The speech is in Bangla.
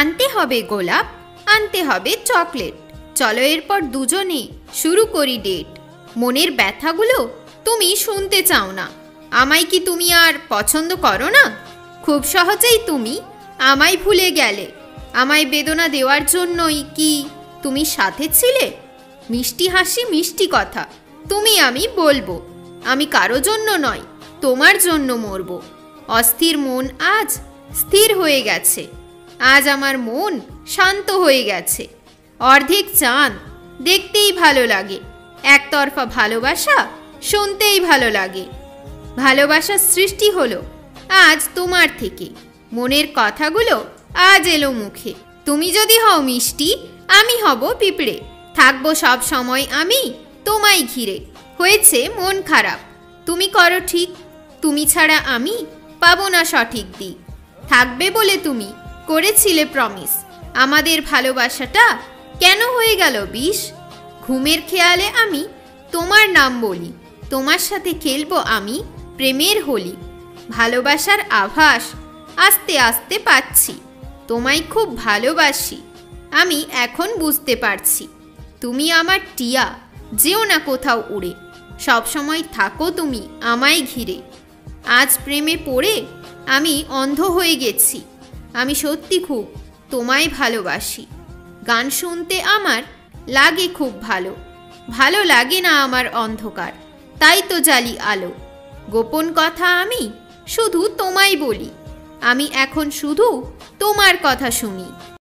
আনতে হবে গোলাপ, আনতে হবে চকলেট। চলো এরপর দুজনে শুরু করি ডেট। মনের ব্যথাগুলো তুমি শুনতে চাও না। আমায় কি তুমি আর পছন্দ করো না? খুব সহজেই তুমি আমায় ভুলে গেলে। আমায় বেদনা দেওয়ার জন্যই কি তুমি সাথে ছিলে? মিষ্টি হাসি মিষ্টি কথা তুমি আমি বলবো। আমি কারো জন্য নয়, তোমার জন্য মরবো। অস্থির মন আজ স্থির হয়ে গেছে। আজ আমার মন শান্ত হয়ে গেছে। অর্ধেক চাঁদ দেখতেই ভালো লাগে, একতরফা ভালোবাসা শুনতেই ভালো লাগে। ভালোবাসার সৃষ্টি হলো আজ তোমার থেকে। মনের কথাগুলো আজ এলো মুখে। তুমি যদি হও মিষ্টি, আমি হব পিঁপড়ে। থাকবো সব সময় আমি তোমায় ঘিরে। হয়েছে মন খারাপ, তুমি করো ঠিক। তুমি ছাড়া আমি পাবো না সঠিক দিক। থাকবে বলে তুমি করেছিলে প্রমিস। আমাদের ভালোবাসাটা কেন হয়ে গেল বিষ? ঘুমের খেয়ালে আমি তোমার নাম বলি। তোমার সাথে খেলবো আমি প্রেমের হোলি। ভালোবাসার আভাস আস্তে আস্তে পাচ্ছি। তোমায় খুব ভালোবাসি, আমি এখন বুঝতে পারছি। তুমি আমার টিয়া, যেও না কোথাও উড়ে। সব সময় থাকো তুমি আমায় ঘিরে। আজ প্রেমে পড়ে আমি অন্ধ হয়ে গেছি। আমি সত্যি খুব তোমায় ভালোবাসি। গান শুনতে আমার লাগে খুব ভালো। ভালো লাগে না আমার অন্ধকার, তাই তো জ্বালি আলো। গোপন কথা আমি শুধু তোমায় বলি। আমি এখন শুধু তোমার কথা শুনি।